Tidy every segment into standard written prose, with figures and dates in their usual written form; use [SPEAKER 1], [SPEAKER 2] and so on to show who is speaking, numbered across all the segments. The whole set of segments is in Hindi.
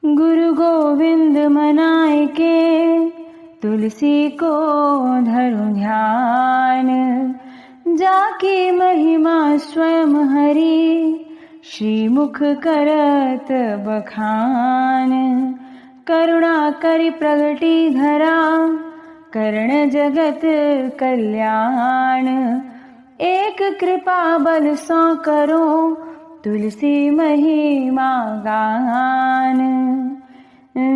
[SPEAKER 1] गुरु गोविंद मनाए के तुलसी को धरो ध्यान। जाकी महिमा स्वयं हरि श्रीमुख करत बखान। करुणा करि प्रगटी धरा करण जगत कल्याण। एक कृपा बल सो करो तुलसी महिमा गान।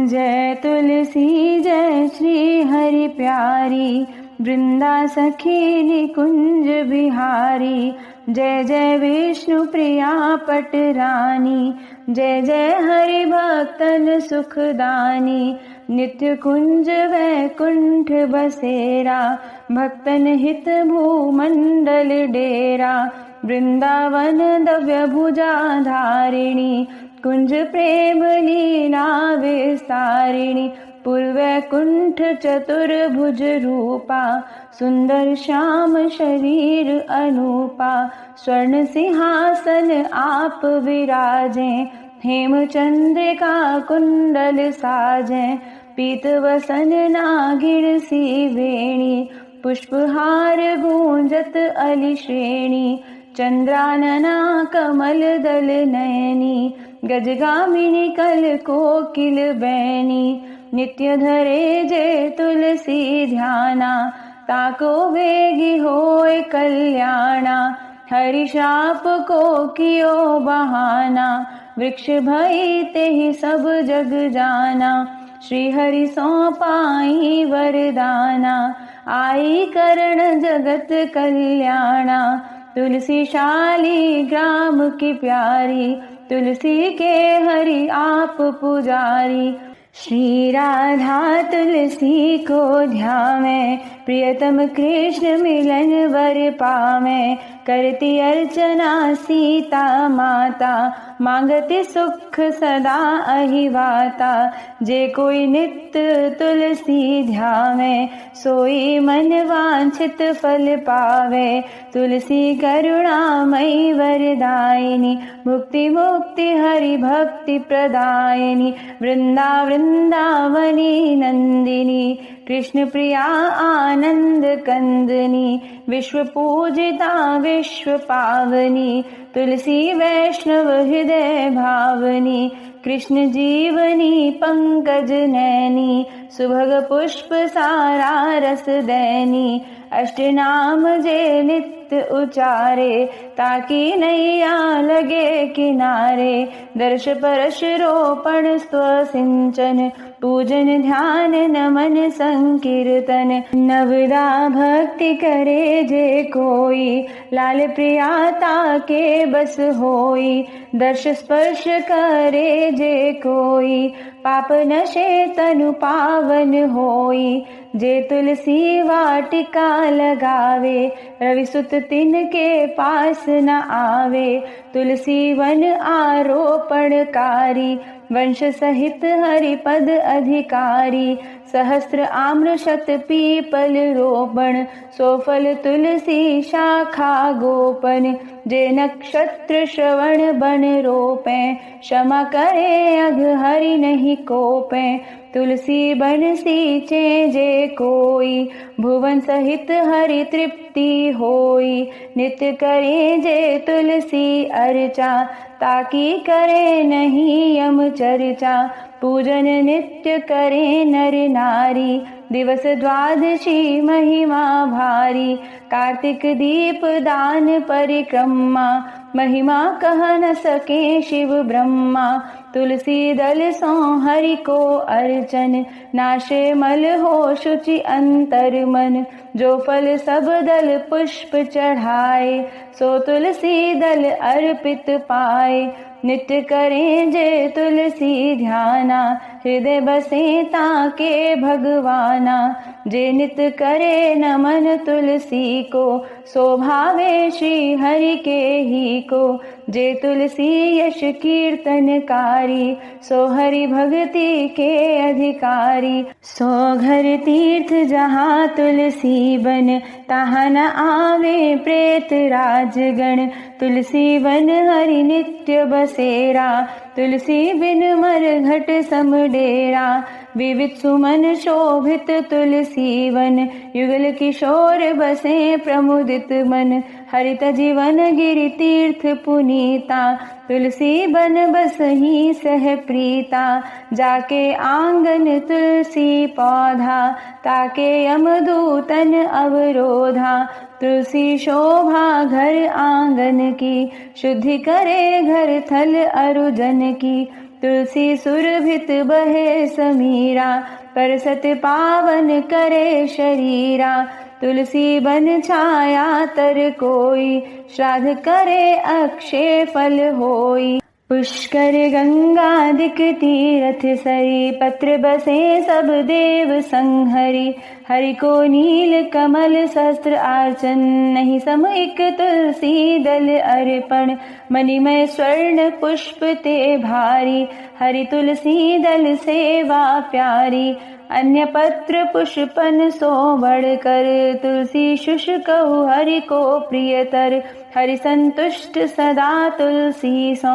[SPEAKER 1] जय तुलसी जय श्री हरि प्यारी वृंदा सखी निकुंज बिहारी। जय जय विष्णु प्रिया पटरानी जय जय हरि भक्तन सुखदानी। नित्य कुंज वैकुंठ बसेरा भक्तन हित भूमंडल डेरा। वृंदावन दव्य भुजा धारिणी कुंज प्रेम लीला विस्तारिणी। पूर्वैकुंठ चतुर्भुज रूपा सुंदर श्याम शरीर अनूपा। स्वर्ण सिंहासन आप विराजे हेमचंद्रिका कुंडल साजे। पीत वसन नागिर सी वेणी पुष्पहार गूंजत अलि श्रेणी। चंद्रानना कमल दल नयनी गजगामिनी कल कोकिल बैनी। नित्य धरे जे तुलसी ध्याना ताको वेगी होय कल्याणा। हरि शाप को कियो बहाना वृक्ष भई तेहि सब जग जाना। श्री हरि सो पाई वरदाना आई करण जगत कल्याणा। तुलसी शाली ग्राम की प्यारी तुलसी के हरि आप पुजारी। श्री राधा तुलसी को ध्यावे प्रियतम कृष्ण मिलन वर पावे। करती अर्चना सीता माता मांगती सुख सदा अहिवाता। जे कोई नित्य तुलसी ध्यावे सोई मन वांछित फल पावे। तुलसी करुणामयी वरदायिनी मुक्ति मुक्ति हरि भक्ति प्रदायिनी। वृंदावनी नंदिनी कृष्ण प्रिया आनंद कंदनी। विश्व पूजिता विश्व पावनी तुलसी वैष्णव हृदय भावनी। कृष्ण जीवनी पंकज नैनी सुभग पुष्प सारा रस दैनी। अष्टनाम जे नित्य उचारे ताकि नैया लगे किनारे। दर्श परश रोपण स्व सिंचन पूजन ध्यान नमन संकीर्तन। नवदा भक्ति करे जे कोई लाल प्रियाता के बस होई। दर्श स्पर्श करे जे कोई पाप नशे तनु पावन होई। जे तुलसी वाटिका लगावे रविसुत तिन के पास न आवे। तुलसी वन आरोपणकारी वंश सहित हरिपद अधिकारी। सहस्त्र आम्र शत पीपल रोपण सोफल तुलसी शाखा गोपन। जे नक्षत्र श्रवण बन रोपे क्षमा करे अघ हरि नहीं कोपे। तुलसी बन सींचे जे कोई भुवन सहित हरि तृप्ति होई। नित्य करे जे तुलसी अर्चा ताकि करे नहीं यम चर्चा। पूजन नित्य करे नर नारी दिवस द्वादशी महिमा भारी। कार्तिक दीप दान परिक्रमा महिमा कह न सके शिव ब्रह्मा। तुलसी दल सो हरि को अर्चन नाशे मल हो शुचि अंतर मन। जो फल सब दल पुष्प चढ़ाए सो तुलसी दल अर्पित पाए। नित्य करें जे तुलसी ध्याना हृदय बसे ताके भगवाना। जे नित्य करे नमन तुलसी को सो भावे श्री हरि के ही को। जे तुलसी यश कीर्तनकारी, सो हरि भक्ति के अधिकारी। सो घर तीर्थ जहाँ तुलसी बन, तहाँ न आवे प्रेत राजगण। तुलसी वन हरि नित्य बसेरा, तुलसी बिन मरघट सम डेरा। विविध सुमन शोभित तुलसी वन, युगल किशोर बसे प्रमुदित मन। हरित जीवन गिरि तीर्थ पुनीता, तुलसी बन बसहि सह प्रीता। जाके आंगन तुलसी पौधा, ताके यमदूतन अवरोधा। तुलसी शोभा घर आंगन की, शुद्धि करे घर थल अरुजन की। तुलसी सुरभित बहे समीरा, पर सत पावन करे शरीरा। तुलसी बन छाया तर कोई, श्राद्ध करे अक्षय फल होई। पुष्कर गंगादिक तीरथ सरी, पत्र बसे सब देव संहरी। हरि को नील कमल सहस्त्र आर्चन, नहीं सम एक तुलसी दल अर्पण। मणिमय स्वर्ण पुष्प ते भारी, हरि तुलसी दल सेवा प्यारी। अन्य पत्र पुष्पन सो बढ़कर, तुलसी शुष्कहु हरि को प्रियतर। हरि संतुष्ट सदा तुलसी सो,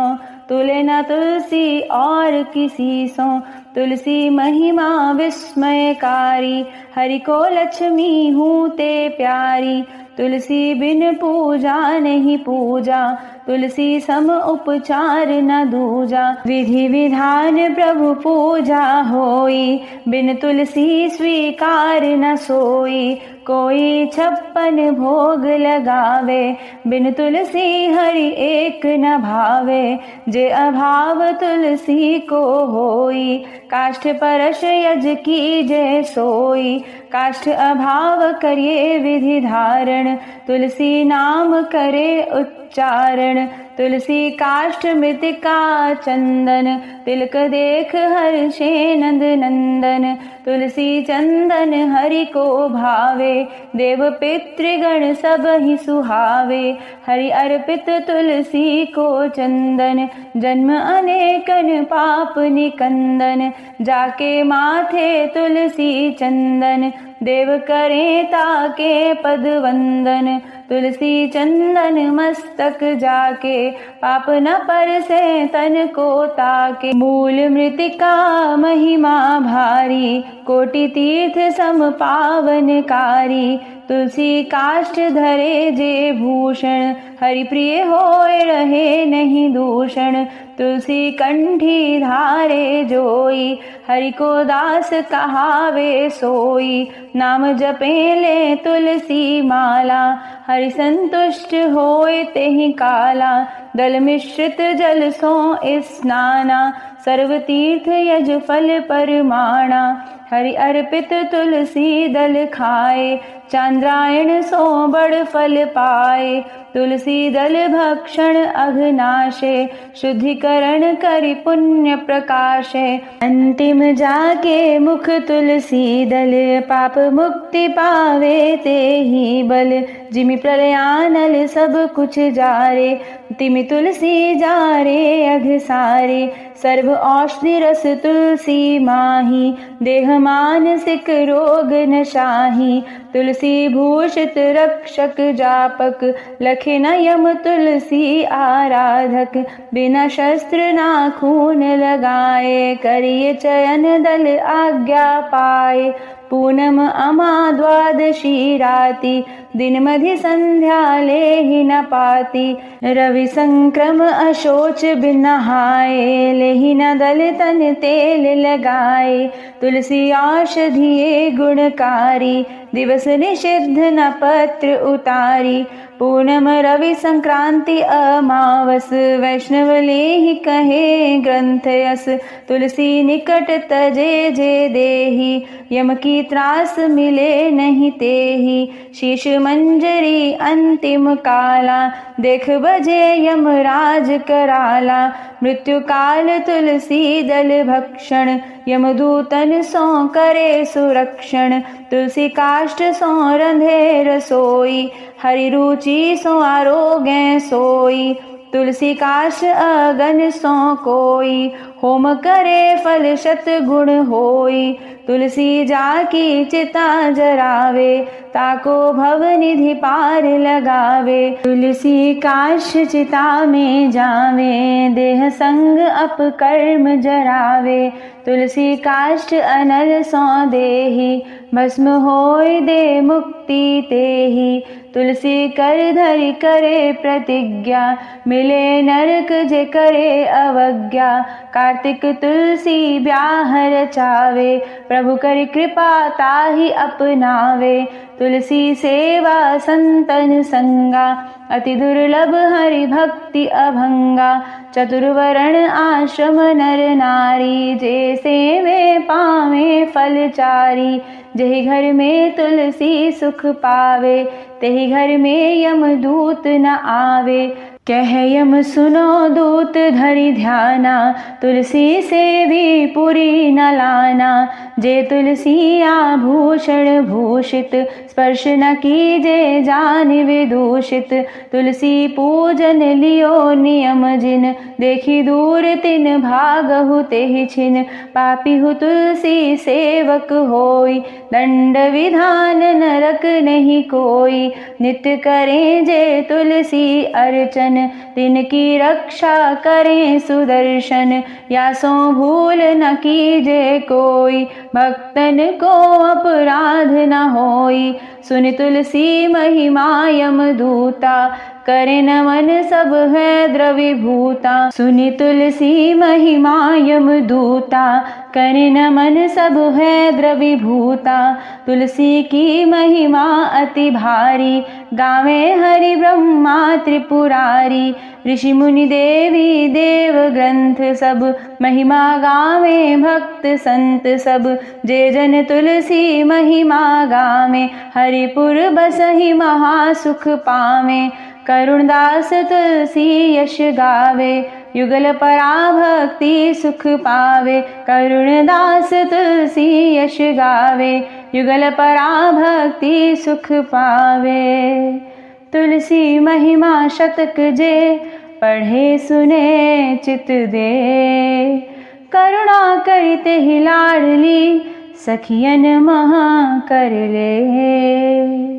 [SPEAKER 1] तुले न तुलसी और किसी सो। तुलसी महिमा विस्मयकारी, हरि को लक्ष्मी हूँ ते प्यारी। तुलसी बिन पूजा नहीं पूजा, तुलसी सम उपचार न दूजा। विधि विधान प्रभु पूजा होई, बिन तुलसी स्वीकार न सोई। कोई 56 भोग लगावे, बिन तुलसी हरि एक न भावे। जे अभाव तुलसी को होई, काष्ठ परश यज कीजे सोई। काष्ठ अभाव करिए विधि धारण, तुलसी नाम करे उच्चारण। तुलसी काष्ठ मृतिका चंदन, तिलक देख हर्षे नंद नंदन। तुलसी चंदन हरि को भावे, देव पितृगण सब ही सुहावे। हरि अर्पित तुलसी को चंदन, जन्म अनेकन पाप निकंदन। जाके माथे तुलसी चंदन, देव करे ताके पद वंदन। तुलसी चंदन मस्तक जाके, पाप न परसे तन को ताके। मूल मृतिका महिमा भारी, कोटि तीर्थ सम पावनकारी। तुलसी काष्ठ धरे जे भूषण, हरि प्रिय होए रहे नहीं दूषण। तुलसी कंठी धारे जोई, हरि को दास कहावे सोई। नाम जपे ले तुलसी माला, हरि संतुष्ट होए तेहि काला। दल मिश्रित जल सो स्नाना, सर्व तीर्थ यज फल परमाणा। हरि अर्पित तुलसी दल खाए, चांद्रायण सो बड़ फल पाए। तुलसी दल भक्षण अघनाशे, शुद्धिकरण करि पुण्य प्रकाशे। अंतिम जाके मुख तुलसी दल, पाप मुक्ति पावे ते ही बल। जिमि प्रलयानल सब कुछ जारे, तिमि तुलसी जारे अघ सारे। सर्व औषधि रस तुलसी माही, देह मानसिक रोग न शाही। तुलसी भूषित रक्षक जापक, लखे न यम तुलसी आराधक। बिना शस्त्र ना खून लगाए, करिए चयन दल आज्ञा पाए। पूनम अमा द्वादशी राति, दिन मधि संध्या लेहि न पाती। रवि संक्रम अशोच बिन नहाए, लेहि न दल तन तेल लगाए। तुलसी औषधिये गुणकारी, दिवस निषिद्ध न पत्र उतारी। पूनम रवि संक्रांति अमावस, वैष्णव लेहि कहे ग्रंथ यस। तुलसी निकट तजे जे देही, यम की त्रास मिले नहीं तेही। शीश मंजरी अंतिम काला, देख बजे यमराज कराला। मृत्यु काल तुलसी दल भक्षण, यमदूतन सो करे सुरक्षण। तुलसी काष्ठ सो रंधे रसोई, हरि रुचि सो आरोग्य सोई। तुलसी काश अगन सो कोई, होम करे फल शत गुण होई। तुलसी जाकी चिता जरावे, ताको भव निधि पार लगावे। तुलसी काश चिता में जावे, देह संग अप कर्म जरावे। तुलसी काष्ठ अनल सो देही, भस्म होय दे मुक्ति तेहि। तुलसी कर धरि करे प्रतिज्ञा, मिले नरक जे करे अवज्ञा। कार्तिक तुलसी ब्याह रचावे, प्रभु कर कृपा ताहि अपनावे। तुलसी सेवा संतन संगा, अति दुर्लभ हरि भक्ति अभंगा। चतुर्वर्ण आश्रम नर नारी, जे सेवे पावे फल चारी। जेहि घर में तुलसी सुख पावे, तेहि घर में यमदूत न आवे। कह यम सुनो दूत धरि ध्याना, तुलसी से भी पुरी न लाना। जे तुलसी आभूषण भूषित, स्पर्श न कीजे जान विदूषित। तुलसी पूजन लियो नियम जिन, देखी दूर तिन भागहु तेहि छिन। पापीहु तुलसी सेवक होई, दंड विधान नरक नहीं कोई। नित्य करें जे तुलसी अर्चन, तिनकी रक्षा करें सुदर्शन। या सो भूल न कीजे कोई, भक्तन को अपराध न होई। सुन तुलसी महिमा यमदूता, करे नमन सब है द्रविभूता। सुनि तुलसी महिमा यमदूता, करे नमन सब है द्रविभूता। तुलसी की महिमा अति भारी, गावे हरि ब्रह्मा त्रिपुरारी। ऋषि मुनि देवी देव ग्रंथ सब, महिमा गावे भक्त संत सब। जे जन तुलसी महिमा गावे, हरिपुर बसहि महा सुख पावे। करुणदास तुलसी यश गावे, युगल पराभक्ति सुख पावे। करुणदास तुलसी यश गावे, युगल पराभक्ति सुख पावे। तुलसी महिमा शतक जे, पढ़े सुने चित दे। करुणा करते ही लाडली, सखियन महा कर ले।